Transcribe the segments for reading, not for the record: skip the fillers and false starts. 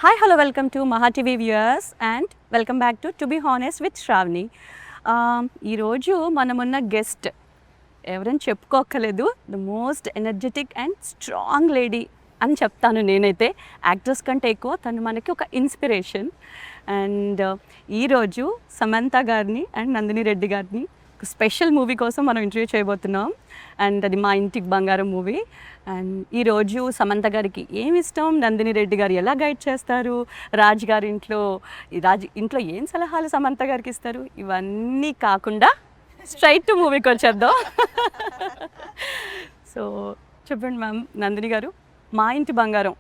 Hi, hello, welcome to Maha TV viewers and welcome back to Be Honest with Shravani. ఈరోజు మనమున్న guest ఎవరని చెప్పుకోక్కర్లేదు, the most energetic and strong lady అని చెప్తాను నేనైతే. Actress కంటే ఎక్కువ తను మనకి ఒక ఇన్స్పిరేషన్. అండ్ ఈరోజు సమంత గారిని అండ్ నందిని రెడ్డి గారిని ఒక స్పెషల్ మూవీ కోసం మనం ఇంటర్వ్యూ చేయబోతున్నాం. అండ్ అది మా ఇంటికి బంగారం మూవీ. అండ్ ఈరోజు సమంత గారికి ఏమి ఇష్టం, నందిని రెడ్డి గారు ఎలా గైడ్ చేస్తారు, రాజ్ గారి ఇంట్లో ఏం సలహాలు సమంత గారికి ఇస్తారు, ఇవన్నీ కాకుండా స్ట్రైట్ టు మూవీకి వచ్చేద్దాం. సో చెప్పండి మ్యామ్, నందిని గారు, మా ఇంటి బంగారం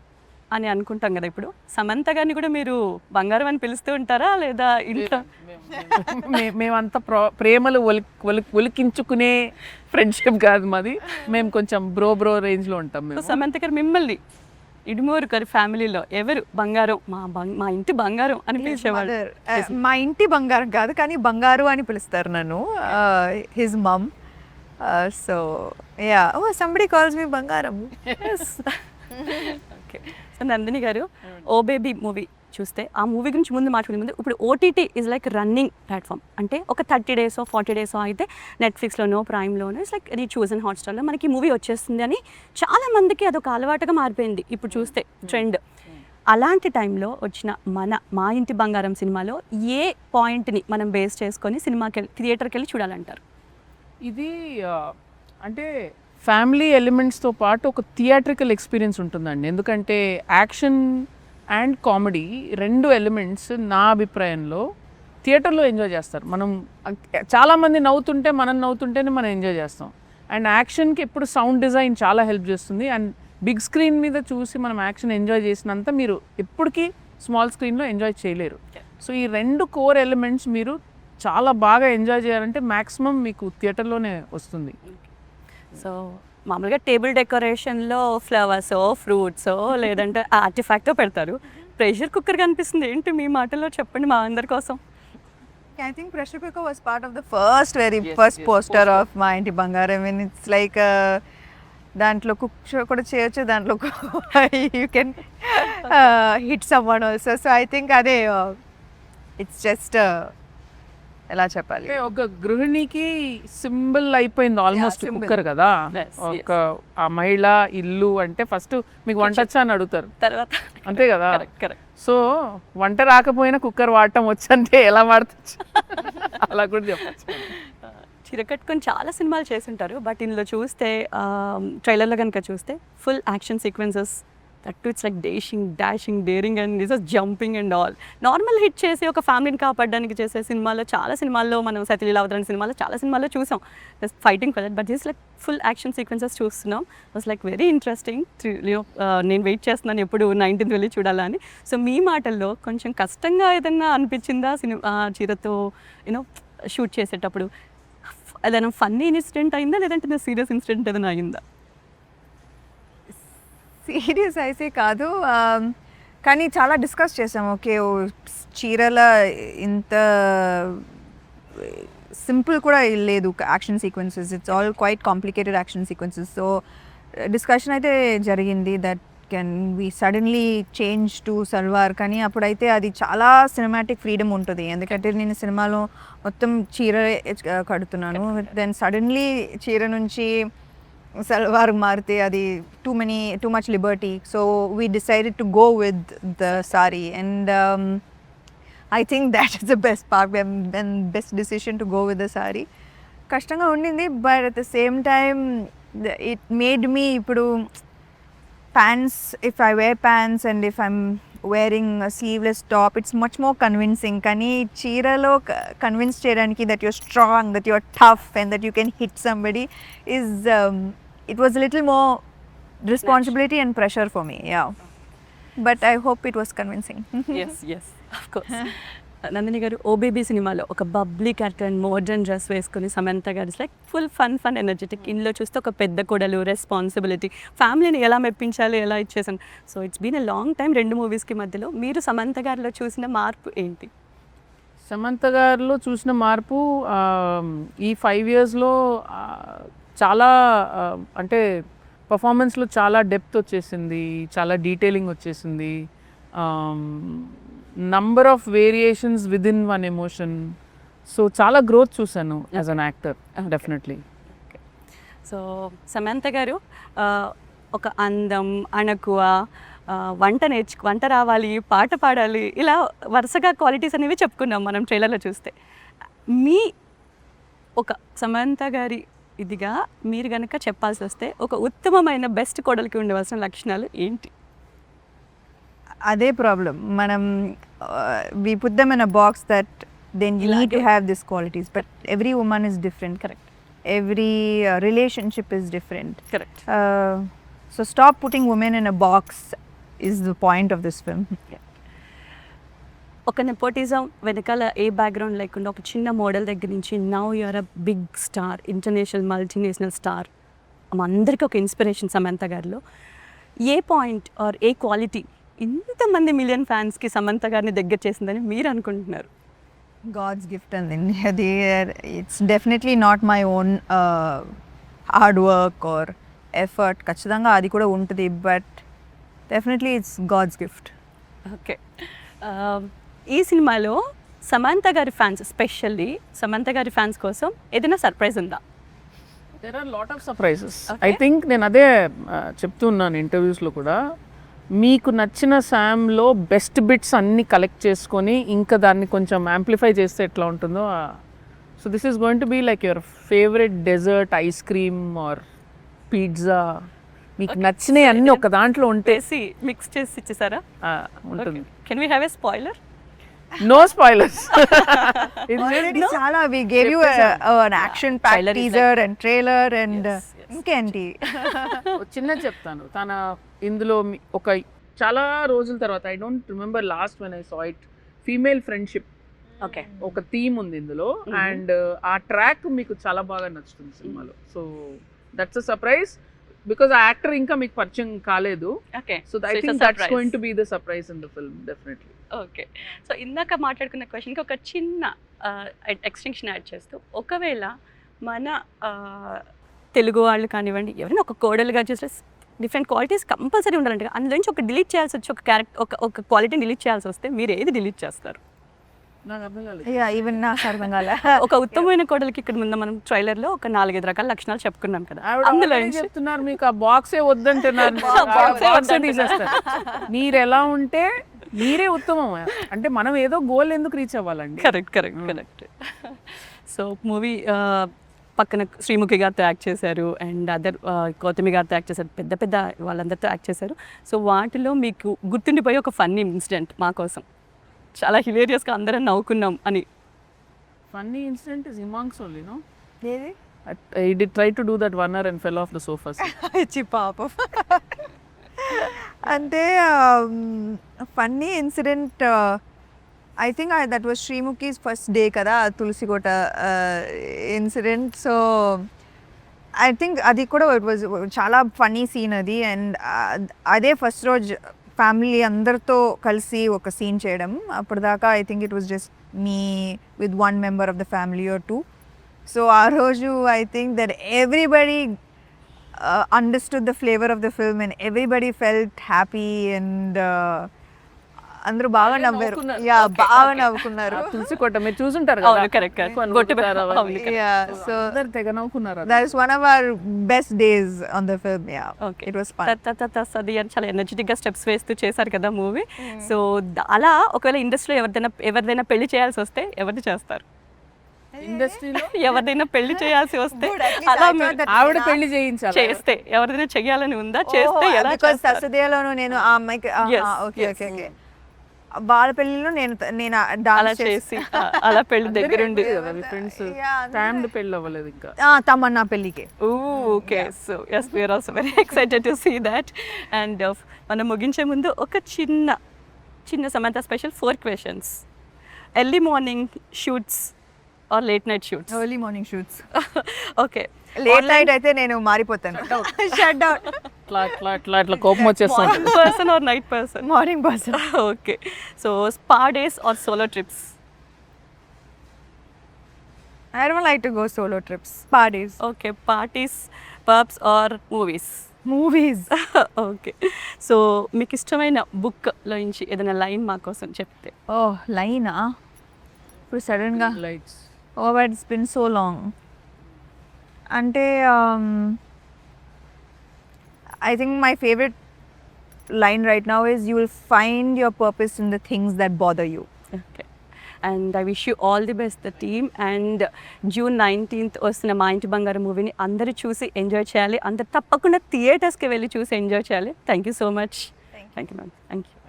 అని అనుకుంటాం కదా, ఇప్పుడు సమంత గారిని కూడా మీరు బంగారం అని పిలుస్తూ ఉంటారా లేదా ఇంట్లో? మేమంతా ప్రేమలు ఒలికించుకునే ఫ్రెండ్షిప్ కాదు మాది. మేము కొంచెం బ్రో రేంజ్లో ఉంటాం. మేము సమంత గారు మిమ్మల్ని ఇడుమూరు గారి ఫ్యామిలీలో ఎవరు బంగారం, మా ఇంటి బంగారం అని పిలిచేవాళ్ళు? మా ఇంటి బంగారం కాదు, కానీ బంగారు అని పిలుస్తారు నన్ను. హిజ్ మమ్. సో యా, ఓ సంబడి కాల్స్ మీ బంగారం. ఓకే. సో నందిని గారు, ఓ బేబీ మూవీ చూస్తే ఆ మూవీ గురించి ముందు మాట్లాడే ముందు, ఇప్పుడు OTT is like running platform. అంటే ఒక 30 days 40 days అయితే నెట్ఫ్లిక్స్లోనో ప్రైమ్లోనో ఇట్స్ లైక్ అది చూస్ అండ్ హాట్స్టార్లో మనకి మూవీ వచ్చేస్తుంది అని చాలా మందికి అదొక అలవాటుగా మారిపోయింది ఇప్పుడు చూస్తే ట్రెండ్. అలాంటి టైంలో వచ్చిన మా ఇంటి బంగారం సినిమాలో ఏ పాయింట్ని మనం బేస్ చేసుకొని థియేటర్కి వెళ్ళి చూడాలంటారు? ఇది అంటే ఫ్యామిలీ ఎలిమెంట్స్తో పాటు ఒక థియేట్రికల్ ఎక్స్పీరియన్స్ ఉంటుందండి. ఎందుకంటే యాక్షన్ అండ్ కామెడీ రెండు ఎలిమెంట్స్ నా అభిప్రాయంలో థియేటర్లో ఎంజాయ్ చేస్తారు. మనం చాలామంది మనం నవ్వుతుంటేనే మనం ఎంజాయ్ చేస్తాం. అండ్ యాక్షన్కి ఎప్పుడు సౌండ్ డిజైన్ చాలా హెల్ప్ చేస్తుంది. అండ్ బిగ్ స్క్రీన్ మీద చూసి మనం యాక్షన్ ఎంజాయ్ చేసినంత మీరు ఎప్పటికీ స్మాల్ స్క్రీన్లో ఎంజాయ్ చేయలేరు. సో ఈ రెండు కోర్ ఎలిమెంట్స్ మీరు చాలా బాగా ఎంజాయ్ చేయాలంటే మ్యాక్సిమం మీకు థియేటర్లోనే వస్తుంది. సో మామూలుగా టేబుల్ డెకరేషన్లో ఫ్లవర్సో ఫ్రూట్సో లేదంటే ఆర్టిఫాక్టో పెడతారు. ప్రెషర్ కుక్కర్ కనిపిస్తుంది ఏంటి మీ మాటల్లో, చెప్పండి మా అందరి కోసం. I think pressure cooker was part of the very first poster of మా ఇంటి బంగారం. And it's like దాంట్లో కుక్ కూడా చేయొచ్చు, దాంట్లో you can hit some one also. So I think అదే ఇట్స్ జస్ట్ ఎలా చెప్పాలి, ఒక గృహిణికి సింబల్ అయిపోయింది ఆల్మోస్ట్ కుక్కర్ కదా. ఒక ఆ మహిళ ఇల్లు అంటే ఫస్ట్ మీకు వంట వచ్చా అని అడుగుతారు తర్వాత, అంతే కదా. కరెక్ట్. సో వంట రాకపోయినా కుక్కర్ వాడటం వచ్చంటే ఎలా వాడచ్చు అలా కూడా చెప్పచ్చు. చీర కట్టుకొని చాలా సినిమాలు చేస్తుంటారు, బట్ ఇందులో చూస్తే ట్రైలర్లో కనుక చూస్తే full action sequences, that it's like dashing daring and this jumping and all. Normal hit చేసి ఒక ఫ్యామిలీని కాపాడడానికి చేసే సినిమాలో, చాలా సినిమాల్లో మనం సతిలీలావతరణ సినిమాలో చాలా సినిమాల్లో చూసాం fighting for that, but this like full action sequences చూస్తున్నాం. Was like very interesting. నేను వెయిట్ చేస్తున్నాను ఎప్పుడు 19th వెళ్ళి చూడాలని. సో మీ మాటల్లో కొంచెం కష్టంగా ఏదైనా అనిపించిందా చీరతో షూట్ చేసేటప్పుడు? ఏదైనా ఫన్నీ ఇన్సిడెంట్ అయిందా లేదంటే సీరియస్ ఇన్సిడెంట్ ఏదైనా అయిందా? సీరియస్ అయితే కాదు, కానీ చాలా డిస్కస్ చేసాం. ఓకే, చీరల ఇంత సింపుల్ కూడా లేదు action sequences, it's all quite complicated action sequences. So discussion అయితే జరిగింది that can we suddenly change to salwar. కానీ అప్పుడైతే అది చాలా సినిమాటిక్ ఫ్రీడమ్ ఉంటుంది, ఎందుకంటే నేను సినిమాలో మొత్తం చీర కడుతున్నాను. దెన్ సడన్లీ చీర నుంచి సల్వార్ మారితే అది too much liberty. So we decided to go with the sari, and I think that is the best part, when best decision to go with the sari. కష్టంగా ఉండింది, but at the same time it made me ఇప్పుడు pants, if I wear pants and if I'm wearing a sleeveless top, it's much more convincing. కానీ చీరలో convince చేయడానికి that you're strong, that you're tough and that you can hit somebody is it was a little more responsibility and pressure for me, yeah, but I hope it was convincing. yes of course. Nandini గారు, ఓ baby సినిమాలో ఒక bubbly character and modern dress వేసుకుని Samantha garu it's like full fun energetic. ఇందులో చూస్తే ఒక పెద్ద కొడలు, responsibility, ఫ్యామిలీని ఎలా మెప్పించాలి, ఎలా ఇచ్చేసాను. So it's been a long time 2 మూవీస్కి మధ్యలో. మీరు సమంత గారిలో చూసిన మార్పు ఏంటి? సమంత గారిలో చూసిన మార్పు ఈ 5 yearsలో చాలా అంటే పర్ఫార్మెన్స్లో చాలా డెప్త్ వచ్చేసింది, చాలా డీటెయిలింగ్ వచ్చేసింది. Number of variations with in one emotion. So చాలా గ్రోత్ చూశాను as an actor definitely. So Samantha గారు ఒక అందం, అణకువ, వంట రావాలి, పాట పాడాలి, ఇలా వరుసగా క్వాలిటీస్ అనేవి చెప్పుకున్నాం మనం ట్రైలర్లో చూస్తే. మీ ఒక సమంత గారి ఇదిగా మీరు కనుక చెప్పాల్సి వస్తే ఒక ఉత్తమమైన బెస్ట్ కోడలికి ఉండవలసిన లక్షణాలు ఏంటి? అదే ప్రాబ్లం. మనం we put them in a box that they need to have these qualities, but every woman is different. Correct. Every relationship is different. Correct. So stop putting women in a box is the point of this film. ఒక nepotism వెనకాల ఏ background లేకుండా ఒక చిన్న model దగ్గర నుంచి now you're a big star, international multinational star, అందరికీ ఒక ఇన్స్పిరేషన్ సమంత గారిలో. ఏ పాయింట్ ఆర్ ఏ క్వాలిటీ ఇంతమంది మిలియన్ ఫ్యాన్స్కి సమంత గారిని దగ్గర చేసిందని మీరు అనుకుంటున్నారు? God's gift and then it's definitely not my own hard work or effort. ఖచ్చితంగా అది కూడా ఉంటుంది, but definitely it's God's gift. Okay. ఈ సినిమాలో సమంత గారి ఫ్యాన్స్, ఎస్పెషల్లీ సమంత గారి ఫ్యాన్స్ కోసం ఏదైనా సర్ప్రైజ్ ఉందా? There are lot of surprises. Okay. I think నేను అదే చెప్తున్నాను ఇంటర్వ్యూస్లో కూడా, మీకు నచ్చిన శామ్లో బెస్ట్ బిట్స్ అన్నీ కలెక్ట్ చేసుకొని ఇంకా దాన్ని కొంచెం యాంప్లిఫై చేస్తే ఎట్లా ఉంటుందో. So this is going to be like your favourite dessert, ice cream or pizza, మీకు నచ్చినవి అన్నీ ఒక దాంట్లో ఉంటే మిక్స్ చేసి ఇచ్చేసారా? ఉంటుంది. Can we have a spoiler? No spoilers. Already చాలా we gave you an action packed Trailer is teaser and trailer and ఇంకేంటి. చిన్న చెప్తాను. తన ఇందులో ఒక చాలా రోజుల తర్వాత, I don't remember last when I saw it, female friendship okay. ఒక థీమ్ ఉంది ఇందులో, అండ్ ఆ ట్రాక్ మీకు చాలా బాగా నచ్చుతుంది సినిమాలో. So that's a surprise because ఆ యాక్టర్ ఇంకా మీకు పరిచయం కాలేదు. Okay. So I think that's going to be the surprise in the film definitely. Okay. So ఇందాక మాట్లాడుకున్న క్వశ్చన్కి ఒక చిన్న ఎక్స్టెన్షన్ యాడ్ చేస్తూ, ఒకవేళ మన తెలుగు వాళ్ళు కానివ్వండి, ఎవరైనా ఒక కోడలుగా చూస్తే డిఫరెంట్ క్వాలిటీస్ కంపల్సరీ ఉండాలంటే అందులో నుంచి ఒక డిలీట్ చేయాల్సి వచ్చి, ఒక క్యారెక్టర్ ఒక క్వాలిటీని డిలీట్ చేయాల్సి వస్తే మీరు ఏది డిలీట్ చేస్తారు? నాకు అర్థం కాలేదు. యా ఈవెన్ నాకు అర్థం కాలే. ఒక ఉత్తమమైన కోడలికి ఇక్కడ ముందు మనం ట్రైలర్లో ఒక 4-5 రకాల లక్షణాలు చెప్పుకున్నాం కదా, అందులో నుంచి చెప్తున్నారు మీకు ఆ బాక్సే వద్దంటున్నారు. బాక్సే తీసేస్తారు. మీరు ఎలా ఉంటే మీరే ఉత్తమం. అంటే మనం ఏదో గోల్ ఎందుకు రీచ్ అవ్వాలండి? కరెక్ట్. సో మూవీ పక్కన శ్రీముఖి గారితో యాక్ట్ చేశారు, అండ్ అదర్ గౌతమి గారితో యాక్ట్ చేశారు, పెద్ద పెద్ద వాళ్ళందరితో యాక్ట్ చేశారు. సో వాటిలో మీకు గుర్తుండిపోయి ఒక ఫన్నీ ఇన్సిడెంట్ మా కోసం, చాలా హిలేరియస్గా అందరం నవ్వుకున్నాం అని. Funny incident is amongst only, no? ఏది? I did try to do that one hour and fell off the sofa. పాపం. అంటే funny incident I think that was Sreemukhi's first day కదా, తులసికోట ఇన్సిడెంట్. సో ఐ థింక్ అది కూడా it was చాలా funny scene అది. And అదే ఫస్ట్ రోజు ఫ్యామిలీ అందరితో కలిసి ఒక సీన్ చేయడం. అప్పటిదాకా I think it was just me with one member of the family or two. So ఆ రోజు I think that everybody understood the flavor of the film and everybody felt happy and అందరూ బాగా నవ్వారు. Yeah బాగా నవ్వుకున్నారు. తులసి కొట్ట మీరు చూసుంటారు అవును, కదా. correct. యా సో అందరు తెగ నవ్వుకున్నారు. that is one of our best days on the film. Yeah, okay. it was fun. అది అని చాలా ఎనర్జెటిక్గా స్టెప్స్ వేస్తూ చేశారు కదా మూవీ. సో అలా ఒకవేళ ఇండస్ట్రీలో ఎవరిదైనా పెళ్లి చేయాల్సి వస్తే ఎవరిని చేస్తారు? ఇండస్ట్రీలో ఎవరిదైనా పెళ్లి చేయాల్సి వస్తే Good, at least అలా I thought that ఆవిడ పెళ్లి చేయించాలి. చేస్తే ఎవరిదైనా చెయ్యాలని ఉందా? చేస్తే ఎలా బికాజ్ చేస్తారు? సరస్వతిలోను నేను ఆ అమ్మాయికి Yes, okay yes. Okay okay వాళ్ళ పెళ్ళిలో నేను అలా డాన్స్ చేసి అలా పెళ్లి దగ్గరుండి. ఫ్రెండ్స్ Yeah, టైమ్డ్ పెళ్ళి అవ్వలేదు ఇంకా. తమన్నా పెళ్ళికి. Okay. So yes, we are also very excited to see that. And మనం ముగించే ముందు ఒక చిన్న Samantha special 4 questions. Early morning shoots or late night shoots? Early morning shoots. Okay. Late night అయితే నేను మారిపోతాను. Shut out. ఇట్లా కోపం వచ్చేస్తాను. Morning person or night person? Morning person. Okay. So spa days or solo trips? I don't like to go solo trips. Spa days. Okay. Parties, pubs or movies? Movies okay. So మీకు ఇష్టమైన బుక్లో నుంచి ఏదైనా line మా కోసం చెప్తే. ఓ లైనా ఇప్పుడు సడన్గా lights. Oh but it's been so long అంటే I think my favourite line right now is you will find your purpose in the things that bother you. Okay. And I wish you all the best the team. And June 19th వస్తున్న మా ఇంటి బంగారు మూవీని అందరూ చూసి enjoy చేయాలి. అందరు తప్పకుండా థియేటర్స్కి వెళ్ళి చూసి ఎంజాయ్ చేయాలి. Thank you so much. Thank you ma'am. Thank you.